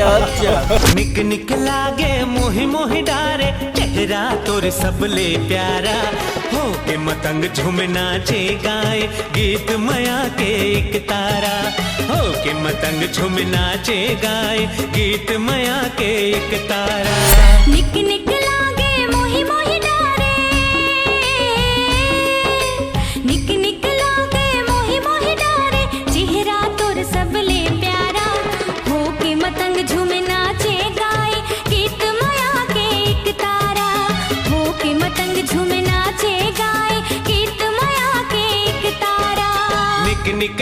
अच्छा निक निक लागे मोहि मोहि डारे चेहरा तोर सबले प्यारा हो के मतंग झूम नाचे गाए गीत माया के एक तारा हो के मतंग झूम नाचे गाए गीत माया के एक तारा। निक निक लागे मोहि मोहि डारे निक निक लागे मोहि मोहि डारे चेहरा तोर सबले प्यारा हो के मतंग झूम नाचे गाए गीत माया के एक तारा हो के मतंग झूम नाचे गाए गीत माया के एक तारा। निक निक